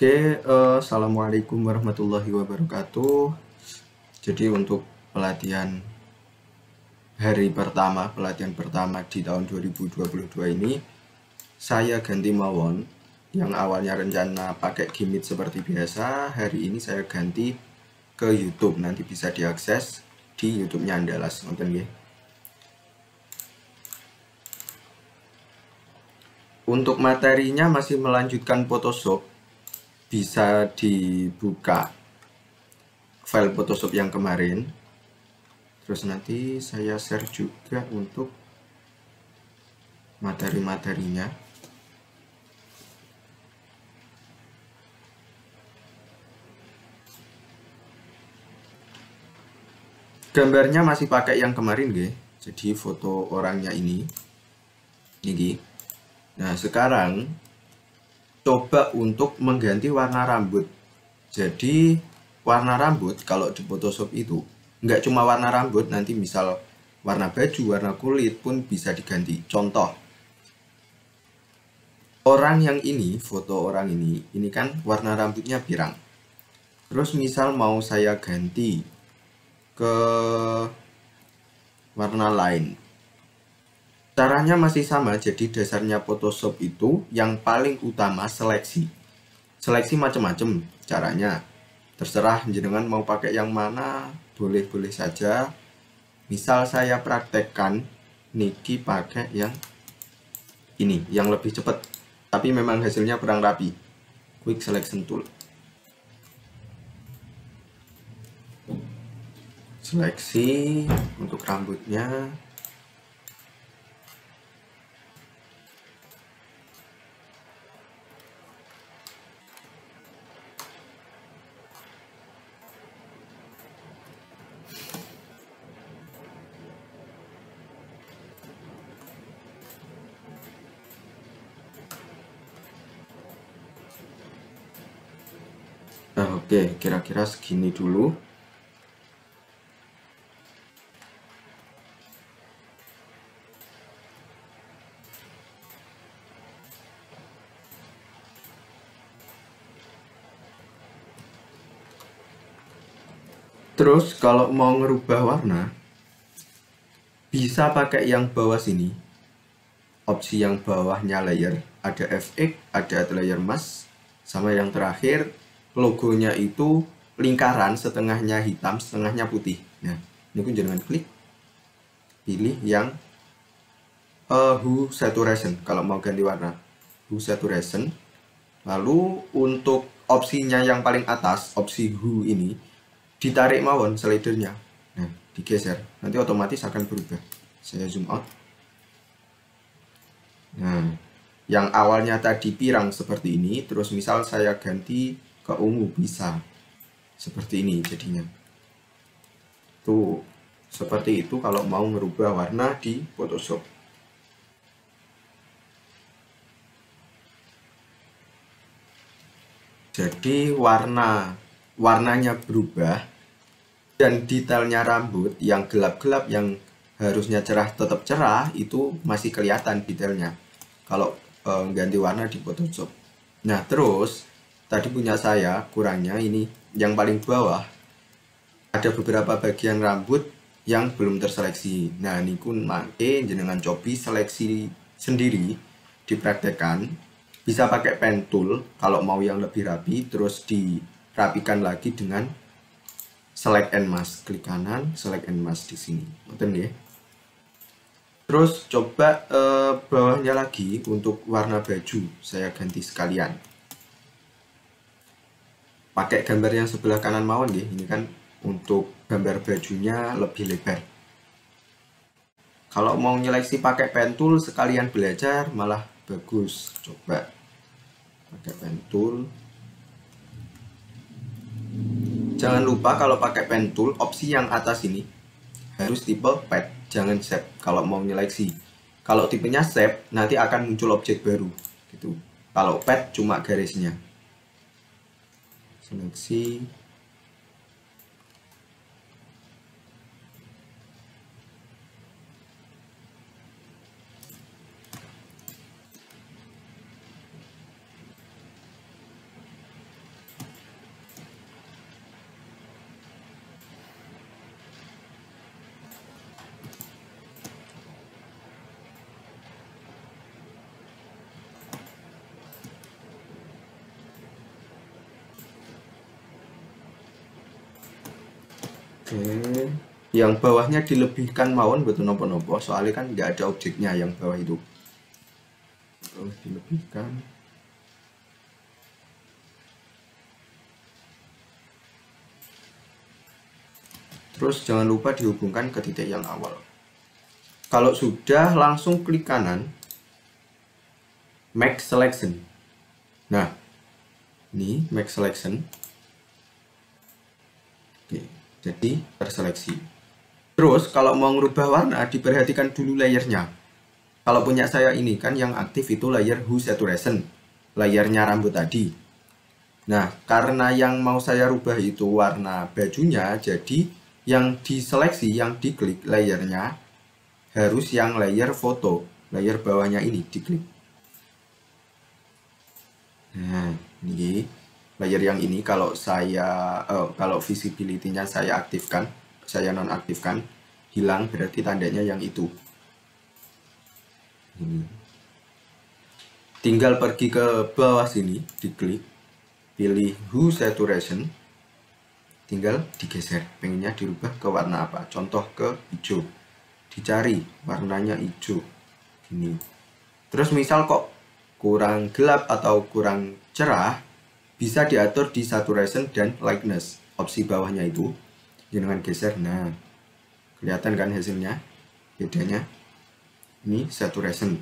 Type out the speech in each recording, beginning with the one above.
Assalamualaikum warahmatullahi wabarakatuh. Jadi untuk pelatihan pertama di tahun 2022 ini, saya ganti mawon. Yang awalnya rencana pakai Gimit seperti biasa, hari ini saya ganti ke YouTube. Nanti bisa diakses di YouTube-nya Andalas, nonton ya. Untuk materinya masih melanjutkan Photoshop. Bisa dibuka file Photoshop yang kemarin. Terus nanti saya share juga untuk materi-materinya. Gambarnya masih pakai yang kemarin, guys. Jadi foto orangnya ini. Nah, sekarang coba untuk mengganti warna rambut. Jadi warna rambut kalau di Photoshop itu nggak cuma warna rambut, nanti misal warna baju, warna kulit pun bisa diganti. Contoh, orang yang ini, foto orang ini kan warna rambutnya pirang. Terus misal mau saya ganti ke warna lain. Caranya masih sama, jadi dasarnya Photoshop itu yang paling utama seleksi. Seleksi macam-macam caranya. Terserah jenengan mau pakai yang mana, boleh-boleh saja. Misal saya praktekkan niki pakai yang ini, yang lebih cepat. Tapi memang hasilnya kurang rapi. Quick Selection Tool. Seleksi untuk rambutnya. Nah, oke, kira-kira segini dulu. Terus kalau mau ngerubah warna, bisa pakai yang bawah sini. Opsi yang bawahnya layer, ada FX, ada layer mask, sama yang terakhir logonya itu lingkaran, setengahnya hitam, setengahnya putih. Nah, ini pun jangan klik, pilih yang Hue Saturation kalau mau ganti warna, Hue Saturation. Lalu untuk opsinya yang paling atas, opsi Hue ini, ditarik mawon slidernya, nah digeser, nanti otomatis akan berubah. Saya zoom out. Nah, yang awalnya tadi pirang seperti ini, terus misal saya ganti ke ungu, bisa seperti ini jadinya. Tuh, seperti itu kalau mau merubah warna di Photoshop. Jadi warnanya berubah, dan detailnya rambut yang gelap-gelap yang harusnya cerah tetap cerah itu masih kelihatan detailnya kalau ganti warna di Photoshop. Nah, terus tadi punya saya kurangnya ini yang paling bawah, ada beberapa bagian rambut yang belum terseleksi. Nah, ini pun mangke jenengan cobi seleksi sendiri, dipraktekkan. Bisa pakai pen tool kalau mau yang lebih rapi, terus dirapikan lagi dengan select and mask. Klik kanan, select and mask di sini. Nonton ya. Terus coba bawahnya lagi untuk warna baju saya ganti sekalian. Pakai gambar yang sebelah kanan mawon ya. Ini kan untuk gambar bajunya lebih lebar. Kalau mau nyeleksi pakai pen tool sekalian belajar malah bagus. Coba pakai pen tool. Jangan lupa kalau pakai pen tool, opsi yang atas ini harus tipe pad, jangan shape kalau mau nyeleksi. Kalau tipenya shape, nanti akan muncul objek baru gitu. Kalau pad cuma garisnya. Seleksi. Oke, yang bawahnya dilebihkan mawon betul nopo-nopo, soalnya kan nggak ada objeknya yang bawah itu. Terus dilebihkan. Terus jangan lupa dihubungkan ke titik yang awal. Kalau sudah, langsung klik kanan, Make Selection. Nah, ini Make Selection. Oke, jadi terseleksi. Terus kalau mau merubah warna, diperhatikan dulu layernya. Kalau punya saya ini kan yang aktif itu layer Hue Saturation, layernya rambut tadi. Nah, karena yang mau saya rubah itu warna bajunya, jadi yang diseleksi, yang diklik layernya harus yang layer foto, layer bawahnya ini diklik. Nah, ini layer yang ini kalau kalau visibility-nya saya aktifkan, saya nonaktifkan, hilang, berarti tandanya yang itu. Ini. Tinggal pergi ke bawah sini, diklik, pilih Hue Saturation, tinggal digeser, pengennya dirubah ke warna apa, contoh ke hijau, dicari warnanya hijau, ini. Terus misal kok kurang gelap atau kurang cerah, bisa diatur di Saturation dan Lightness, opsi bawahnya itu, dengan geser. Nah, kelihatan kan hasilnya, bedanya. Ini Saturation.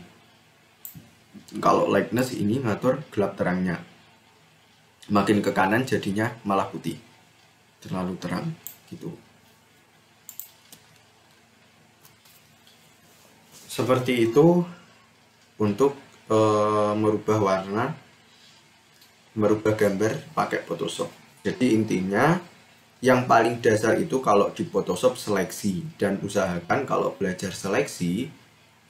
Kalau Lightness ini ngatur gelap terangnya, makin ke kanan jadinya malah putih, terlalu terang gitu. Seperti itu untuk merubah warna, merubah gambar pakai Photoshop. Jadi intinya yang paling dasar itu kalau di Photoshop seleksi, dan usahakan kalau belajar seleksi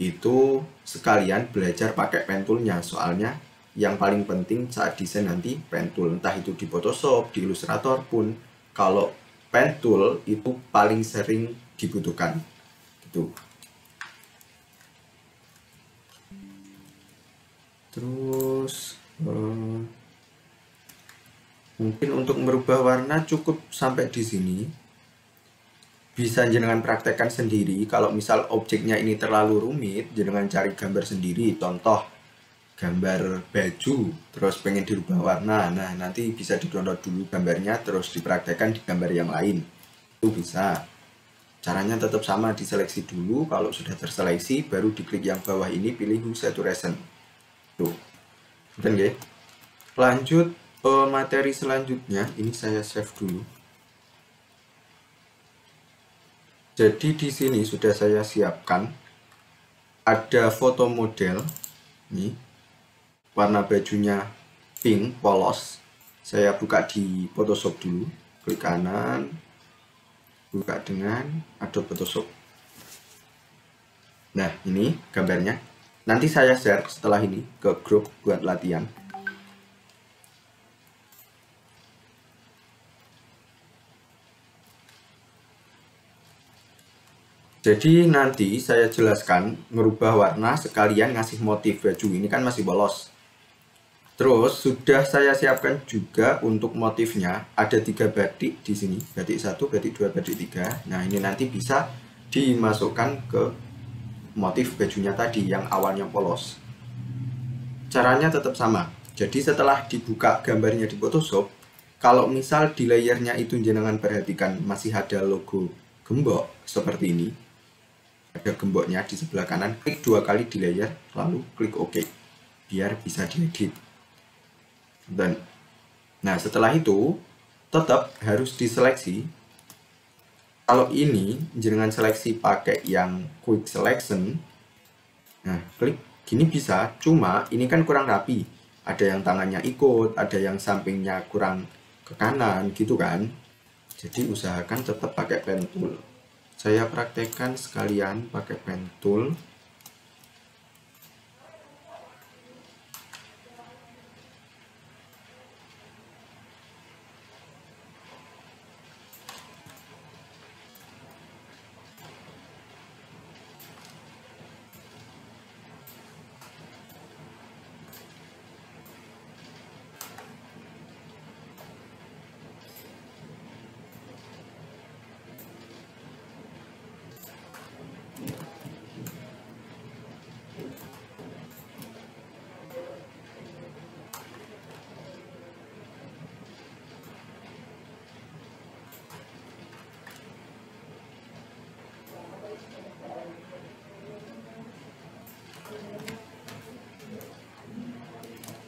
itu sekalian belajar pakai pen toolnya, soalnya yang paling penting saat desain nanti pen tool, entah itu di Photoshop, di Illustrator pun, kalau pen tool itu paling sering dibutuhkan gitu. Terus mungkin untuk merubah warna cukup sampai di sini. Bisa jenengan praktekkan sendiri. Kalau misal objeknya ini terlalu rumit, jenengan cari gambar sendiri. Contoh gambar baju, terus pengen dirubah warna. Nah, nanti bisa di-download dulu gambarnya, terus dipraktekkan di gambar yang lain. Itu bisa. Caranya tetap sama, diseleksi dulu. Kalau sudah terseleksi, baru diklik yang bawah ini, pilih Hue Saturation. Tuh. Oke. Lanjut materi selanjutnya. Ini saya save dulu. Jadi di sini sudah saya siapkan, ada foto model, nih, warna bajunya pink polos. Saya buka di Photoshop dulu, klik kanan, buka dengan Adobe Photoshop. Nah, ini gambarnya. Nanti saya share setelah ini ke grup buat latihan. Jadi nanti saya jelaskan merubah warna sekalian ngasih motif baju, ini kan masih polos. Terus sudah saya siapkan juga untuk motifnya, ada 3 batik di sini, batik 1, batik 2, batik 3. Nah, ini nanti bisa dimasukkan ke motif bajunya tadi yang awalnya polos. Caranya tetap sama. Jadi setelah dibuka gambarnya di Photoshop, kalau misal di layernya itu jenengan perhatikan masih ada logo gembok seperti ini, ada gemboknya di sebelah kanan, klik 2 kali di layer, lalu klik OK, biar bisa diedit. Dan nah, setelah itu tetap harus diseleksi. Kalau ini jenengan seleksi pakai yang quick selection, nah klik gini bisa, cuma ini kan kurang rapi, ada yang tangannya ikut, ada yang sampingnya kurang ke kanan gitu kan. Jadi usahakan tetap pakai pen tool. Saya praktekkan sekalian pakai pen tool.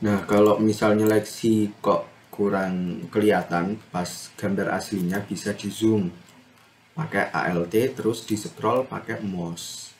Nah, kalau misalnya seleksi kok kurang kelihatan pas gambar aslinya, bisa di zoom pakai ALT, terus di scroll pakai mouse.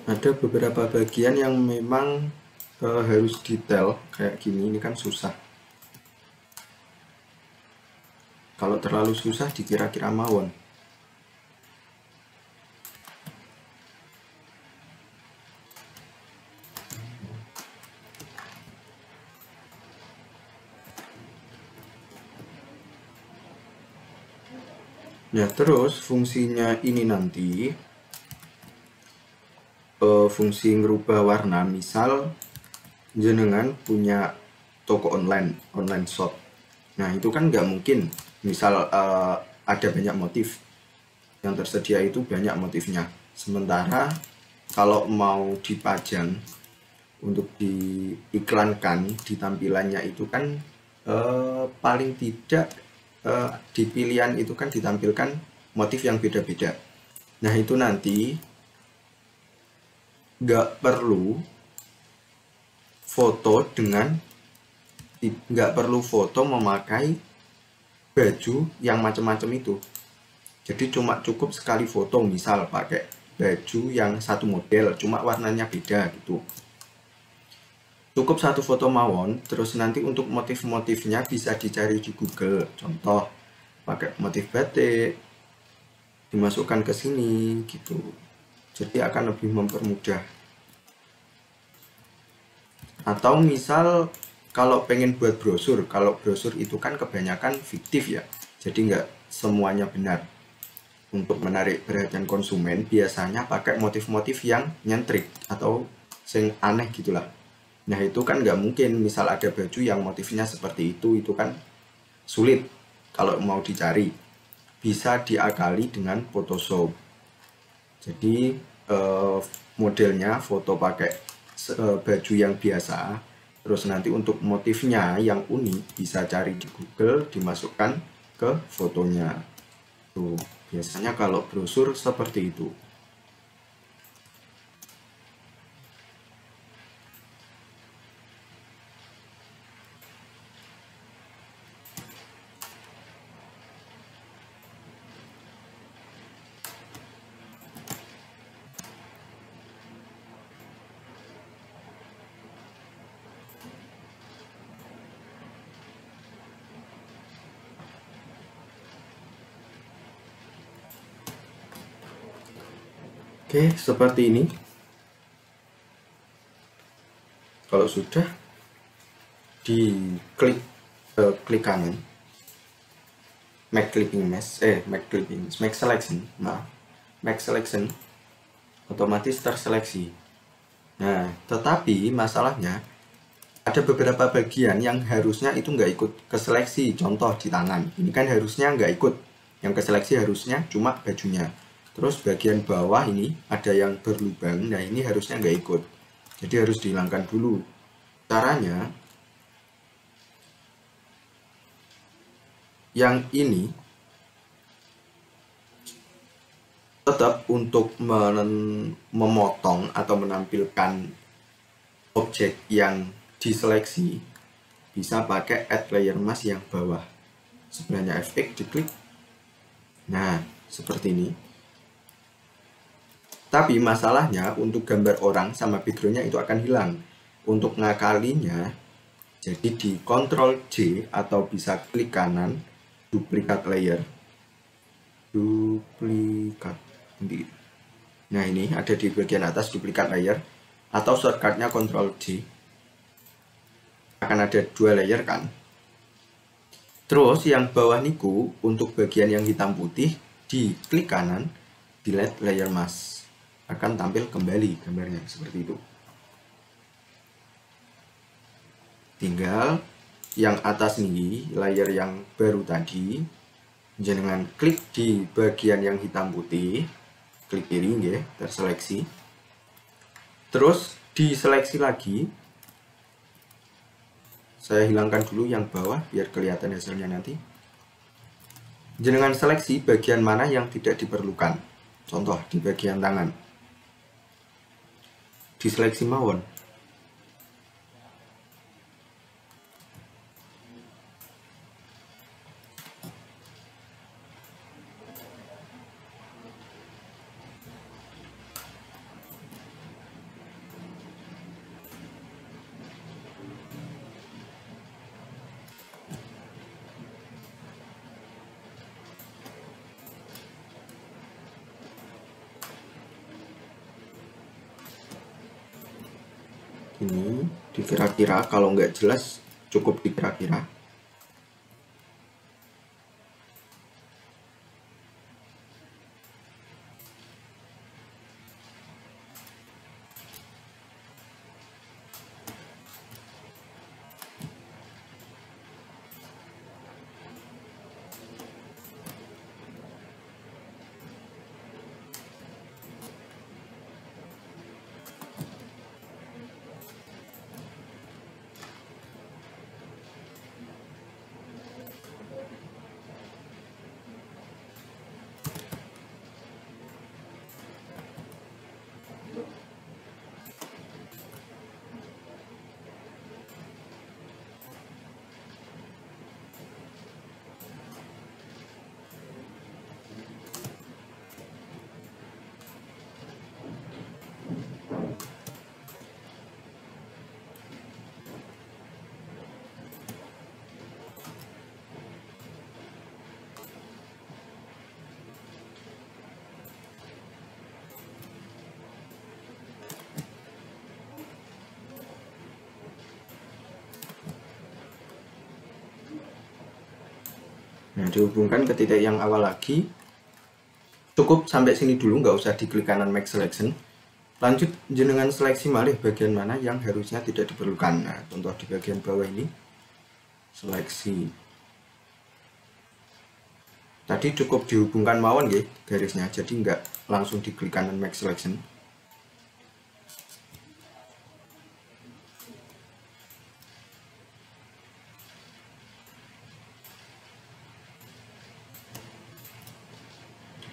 Ada beberapa bagian yang memang harus detail kayak gini, ini kan susah. Kalau terlalu susah dikira-kira mawon. Ya, terus fungsinya ini nanti fungsi ngerubah warna. Misal jenengan punya toko online shop. Nah, itu kan nggak mungkin misal ada banyak motif yang tersedia, itu banyak motifnya. Sementara kalau mau dipajang untuk diiklankan di tampilannya itu kan paling tidak di pilihan itu kan ditampilkan motif yang beda-beda. Nah, itu nanti nggak perlu foto memakai baju yang macam-macam itu. Jadi cuma cukup sekali foto, misal pakai baju yang satu model cuma warnanya beda gitu. Cukup satu foto mawon, terus nanti untuk motif-motifnya bisa dicari di Google. Contoh pakai motif batik, dimasukkan ke sini gitu. Jadi akan lebih mempermudah. Atau misal kalau pengen buat brosur, kalau brosur itu kan kebanyakan fiktif ya, jadi nggak semuanya benar. Untuk menarik perhatian konsumen biasanya pakai motif-motif yang nyentrik atau sing aneh gitulah. Nah, itu kan nggak mungkin, misal ada baju yang motifnya seperti itu kan sulit kalau mau dicari. Bisa diakali dengan Photoshop. Jadi modelnya foto pakai baju yang biasa, terus nanti untuk motifnya yang unik bisa cari di Google, dimasukkan ke fotonya. Tuh, biasanya kalau brosur seperti itu. Oke, seperti ini. Kalau sudah, diklik klik kanan, make selection, otomatis terseleksi. Nah, tetapi masalahnya ada beberapa bagian yang harusnya itu nggak ikut ke seleksi. Contoh di tangan, ini kan harusnya nggak ikut. Yang ke seleksi harusnya cuma bajunya. Terus bagian bawah ini ada yang berlubang, nah ini harusnya nggak ikut. Jadi harus dihilangkan dulu. Caranya, yang ini tetap untuk memotong atau menampilkan objek yang diseleksi, bisa pakai add layer mask yang bawah. Sebenarnya F6 diklik. Nah, seperti ini. Tapi masalahnya untuk gambar orang sama backgroundnya itu akan hilang. Untuk ngakalinya, jadi di Ctrl J atau bisa klik kanan, duplikat layer. Duplikat. Nah, ini ada di bagian atas duplikat layer. Atau shortcutnya Ctrl J. Akan ada 2 layer kan. Terus yang bawah niku untuk bagian yang hitam putih di klik kanan, delete layer mask, akan tampil kembali gambarnya seperti itu. Tinggal yang atas nih, layer yang baru tadi, jangan klik di bagian yang hitam putih, klik kiri ya, terseleksi. Terus diseleksi lagi. Saya hilangkan dulu yang bawah biar kelihatan hasilnya nanti. Jenengan seleksi bagian mana yang tidak diperlukan. Contoh di bagian tangan. Diseleksi mawon. Ini dikira-kira, kalau nggak jelas cukup dikira-kira. Nah, dihubungkan ke titik yang awal lagi. Cukup sampai sini dulu, nggak usah diklik kanan Make Selection. Lanjut jenengan seleksi malih bagian mana yang harusnya tidak diperlukan. Nah, contoh di bagian bawah ini. Seleksi. Tadi cukup dihubungkan mawon nggih garisnya, jadi nggak langsung diklik kanan Make Selection.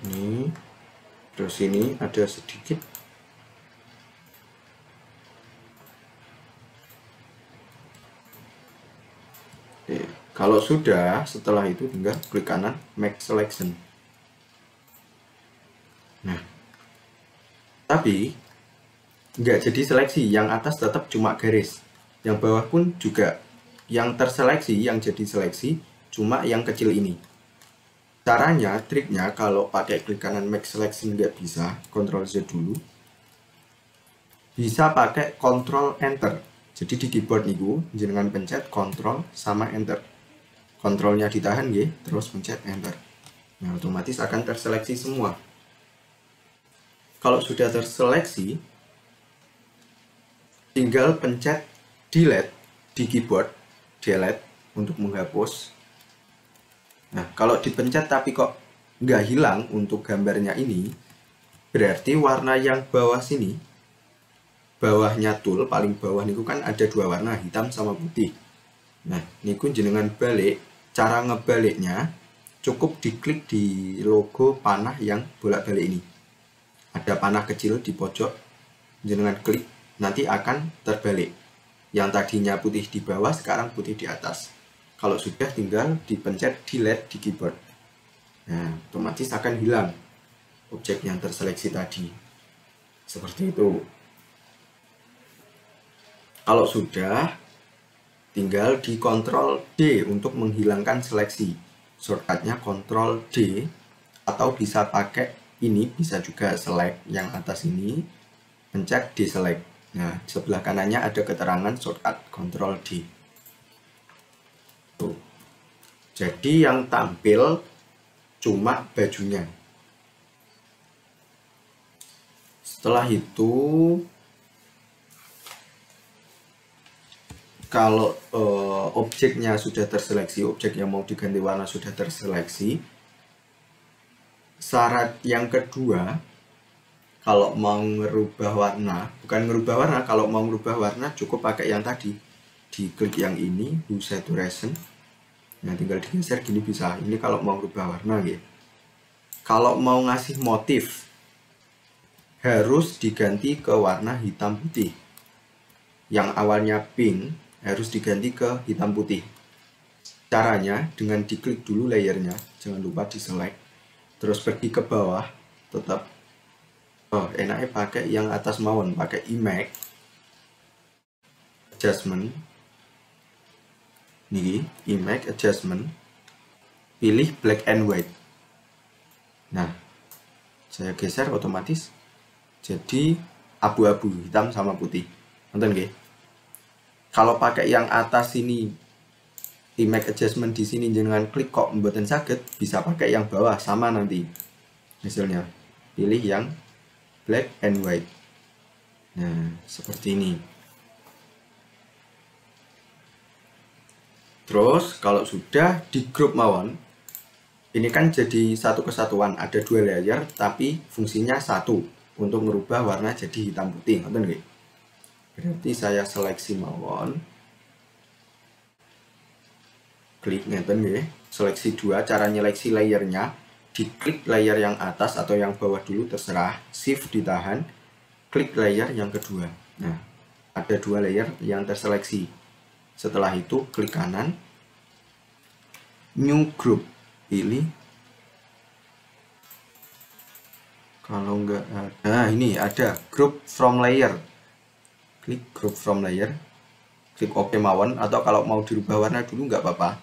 Ini, terus ini ada sedikit. Oke, kalau sudah, setelah itu tinggal klik kanan Make Selection. Nah, tapi nggak jadi seleksi, yang atas tetap cuma garis, yang bawah pun juga. Yang terseleksi, yang jadi seleksi cuma yang kecil ini. Caranya, triknya kalau pakai klik kanan Make Selection nggak bisa, Ctrl Z dulu. Bisa pakai Ctrl Enter. Jadi di keyboard niku jenengan pencet Ctrl sama Enter. Ctrl-nya ditahan ya, terus pencet Enter. Nah, otomatis akan terseleksi semua. Kalau sudah terseleksi, tinggal pencet Delete di keyboard, Delete untuk menghapus. Nah, kalau dipencet tapi kok nggak hilang untuk gambarnya ini, berarti warna yang bawah sini, bawahnya tool, paling bawah niku kan ada 2 warna, hitam sama putih. Nah, niku jenengan balik, cara ngebaliknya cukup diklik di logo panah yang bolak-balik ini. Ada panah kecil di pojok, jenengan klik, nanti akan terbalik. Yang tadinya putih di bawah, sekarang putih di atas. Kalau sudah, tinggal dipencet delete di keyboard. Nah, otomatis akan hilang objek yang terseleksi tadi. Seperti itu. Kalau sudah, tinggal di Ctrl D untuk menghilangkan seleksi. Shortcutnya Ctrl D, atau bisa pakai ini, bisa juga select yang atas ini, pencet deselect. Nah, sebelah kanannya ada keterangan shortcut Ctrl D. Tuh. Jadi yang tampil cuma bajunya. Setelah itu, kalau objeknya sudah terseleksi, objek yang mau diganti warna sudah terseleksi, syarat yang kedua, kalau mau ngerubah warna, bukan ngerubah warna, kalau mau ngerubah warna cukup pakai yang tadi. Diklik yang ini, Hue Saturation. Nah, tinggal digeser gini bisa. Ini kalau mau ngerubah warna gitu. Kalau mau ngasih motif, harus diganti ke warna hitam putih. Yang awalnya pink harus diganti ke hitam putih. Caranya dengan diklik dulu layernya, jangan lupa di select, terus pergi ke bawah, tetap enaknya pakai yang atas mawon, pakai Image Adjustment. Nih, Image Adjustment, pilih Black and White. Nah, saya geser otomatis jadi abu-abu, hitam sama putih. Nonton nggih? Kalau pakai yang atas ini, Image Adjustment di sini jangan klik kok mboten saged, bisa pakai yang bawah sama nanti. Hasilnya pilih yang Black and White. Nah, seperti ini. Terus kalau sudah di group mawon, ini kan jadi satu kesatuan, ada 2 layer tapi fungsinya satu, untuk merubah warna jadi hitam putih. Nonton nggih? Berarti saya seleksi mawon, klik ngeten nggih, seleksi 2, cara nyeleksi layernya, diklik layer yang atas atau yang bawah dulu terserah, shift ditahan, klik layer yang kedua. Nah, ada 2 layer yang terseleksi. Setelah itu klik kanan, new group, pilih. Kalau enggak ada, ini ada group from layer, klik group from layer, klik OK mawon, atau kalau mau dirubah warna dulu nggak apa-apa.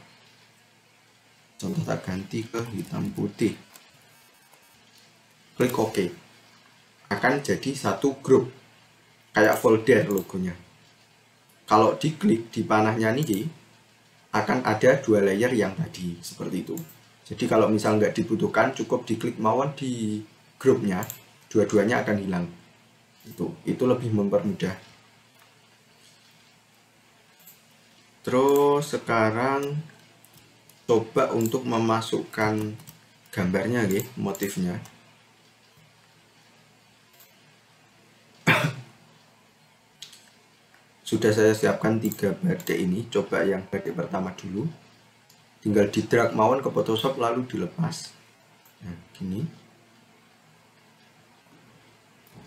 Contoh tak ganti ke hitam putih, klik OK, akan jadi satu grup kayak folder logonya. Kalau diklik di panahnya nih, akan ada 2 layer yang tadi, seperti itu. Jadi kalau misal nggak dibutuhkan, cukup diklik mawon di grupnya, dua-duanya akan hilang. Itu lebih mempermudah. Terus sekarang coba untuk memasukkan gambarnya nih, motifnya. Sudah saya siapkan 3 batik ini, coba yang batik pertama dulu. Tinggal di drag mawon ke Photoshop lalu dilepas. Nah, gini.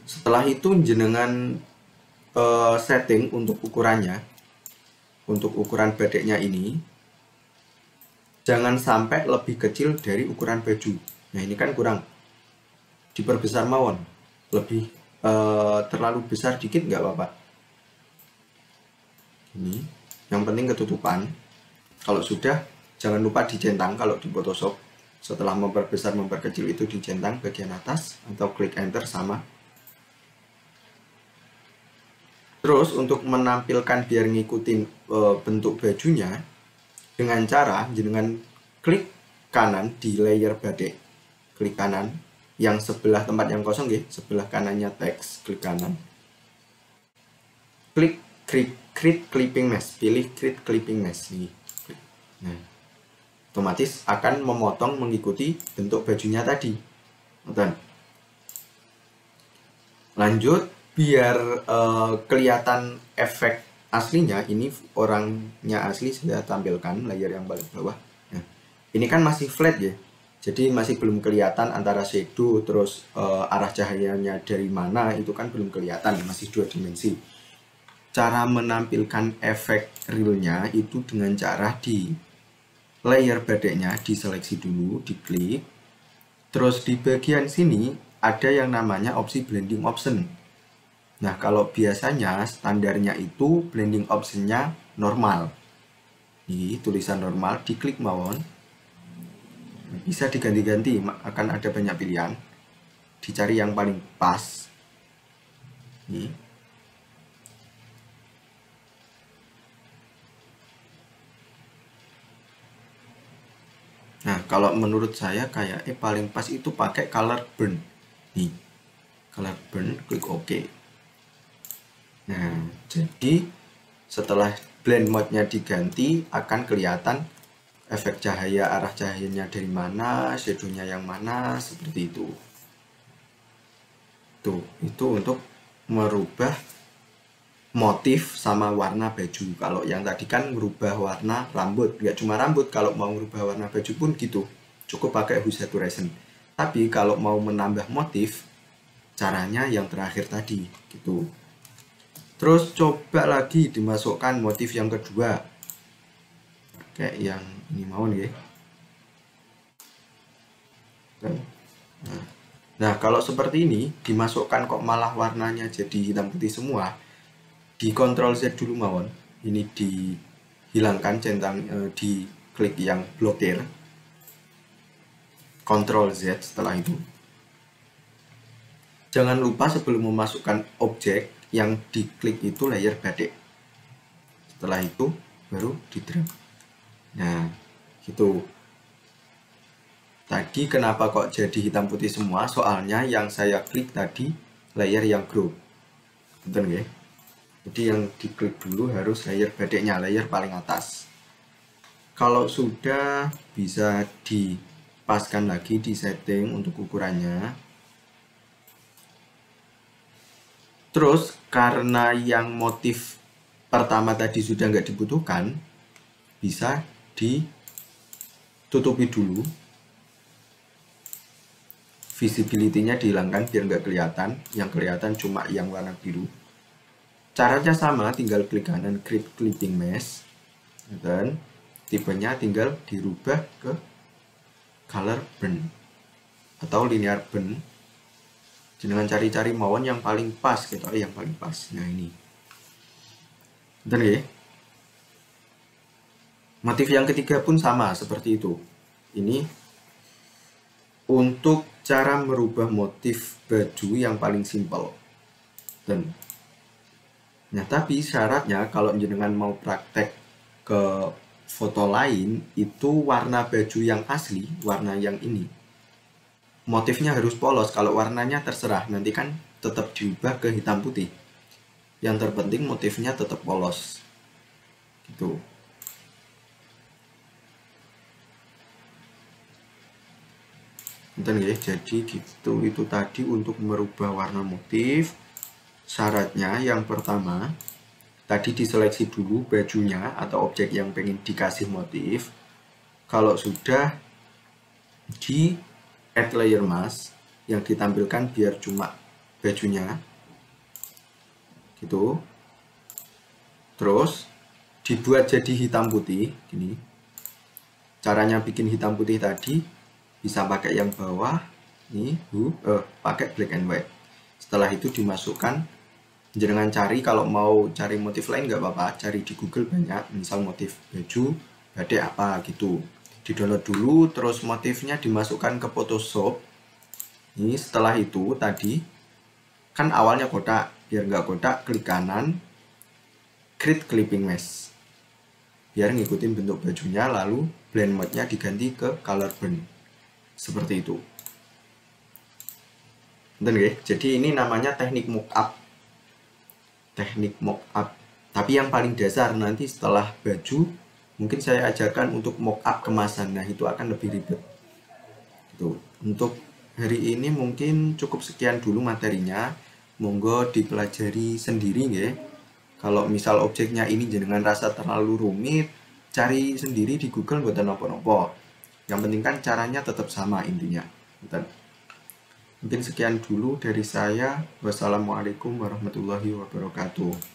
Setelah itu jenengan setting untuk ukurannya. Untuk ukuran batiknya ini, jangan sampai lebih kecil dari ukuran baju. Nah, ini kan kurang, diperbesar mawon, lebih terlalu besar dikit nggak apa-apa. Ini yang penting ketutupan. Kalau sudah, jangan lupa dicentang. Kalau di Photoshop, setelah memperbesar memperkecil itu dicentang bagian atas, atau klik enter sama. Terus untuk menampilkan biar ngikutin bentuk bajunya, dengan cara dengan klik kanan di layer batik, klik kanan yang sebelah tempat yang kosong ya, sebelah kanannya teks, klik kanan, klik create clipping mesh, pilih create clipping mesh nih. Nah, otomatis akan memotong mengikuti bentuk bajunya tadi. Nonton. Lanjut, biar kelihatan efek aslinya, ini orangnya asli saya tampilkan layer yang paling bawah. Nah, ini kan masih flat ya, jadi masih belum kelihatan antara shadow terus arah cahayanya dari mana, itu kan belum kelihatan, masih 2 dimensi. cara menampilkan efek realnya itu dengan cara di layer badeknya diseleksi dulu, diklik. Terus di bagian sini ada yang namanya opsi blending option. Nah, kalau biasanya standarnya itu blending optionnya normal. Ini tulisan normal, diklik mawon. Bisa diganti-ganti, akan ada banyak pilihan. Dicari yang paling pas. Ini. Nah, kalau menurut saya kayak paling pas itu pakai color burn. Nih, color burn, klik OK. Nah, jadi setelah blend mode-nya diganti, akan kelihatan efek cahaya, arah cahayanya dari mana, shadow-nya yang mana, seperti itu. Tuh, itu untuk merubah motif sama warna baju. Kalau yang tadi kan merubah warna rambut, nggak cuma rambut, kalau mau merubah warna baju pun gitu, cukup pakai hue saturation. Tapi kalau mau menambah motif, caranya yang terakhir tadi, gitu. Terus coba lagi dimasukkan motif yang kedua, kayak yang ini mau nih. Nah, kalau seperti ini dimasukkan kok malah warnanya jadi hitam putih semua. Di Ctrl Z dulu mawon. Ini dihilangkan centang, di klik yang blokir. Ctrl Z setelah itu. Jangan lupa sebelum memasukkan objek yang diklik itu layer badek. Setelah itu baru di drag. Nah, gitu. Tadi kenapa kok jadi hitam putih semua? Soalnya yang saya klik tadi layer yang group. Betul ya? Jadi yang diklik dulu harus layer badeknya, layer paling atas. Kalau sudah, bisa dipaskan lagi di setting untuk ukurannya. Terus karena yang motif pertama tadi sudah nggak dibutuhkan, bisa ditutupi dulu. Visibility-nya dihilangkan biar nggak kelihatan, yang kelihatan cuma yang warna biru. Caranya sama, tinggal klik kanan Create Clipping Mesh, dan tipenya tinggal dirubah ke Color Burn atau Linear Burn. Dengan cari-cari mawon yang paling pas, gitu, yang paling pas. Nah ini, betul ya? Motif yang ketiga pun sama seperti itu. Ini untuk cara merubah motif baju yang paling simpel. Dan nah, tapi syaratnya kalau jenengan mau praktek ke foto lain, itu warna baju yang asli, warna yang ini, motifnya harus polos. Kalau warnanya terserah, nanti kan tetap diubah ke hitam putih. Yang terpenting motifnya tetap polos. Gitu. Betul ya? Jadi gitu, itu tadi untuk merubah warna motif. Syaratnya yang pertama, tadi diseleksi dulu bajunya atau objek yang pengen dikasih motif. Kalau sudah, di add layer mask yang ditampilkan biar cuma bajunya. Gitu. Terus dibuat jadi hitam putih gini. Caranya bikin hitam putih tadi bisa pakai yang bawah nih, pakai black and white. Setelah itu dimasukkan, jangan cari, kalau mau cari motif lain nggak apa-apa, cari di Google banyak, misal motif baju, badai apa gitu. Di-download dulu, terus motifnya dimasukkan ke Photoshop. Ini setelah itu tadi, kan awalnya kotak, biar nggak kotak, klik kanan, Create Clipping Mesh. Biar ngikutin bentuk bajunya, lalu blend mode-nya diganti ke Color Burn. Seperti itu. Betul ya? Jadi ini namanya teknik mockup. Teknik mockup. Tapi yang paling dasar nanti setelah baju, mungkin saya ajarkan untuk mockup kemasan. Nah, itu akan lebih ribet. Gitu. Untuk hari ini mungkin cukup sekian dulu materinya. Monggo dipelajari sendiri ya. Kalau misal objeknya ini jenengan rasa terlalu rumit, cari sendiri di Google buat nopo-nopo. Yang penting kan caranya tetap sama intinya. Betul. Mungkin sekian dulu dari saya. Wassalamualaikum warahmatullahi wabarakatuh.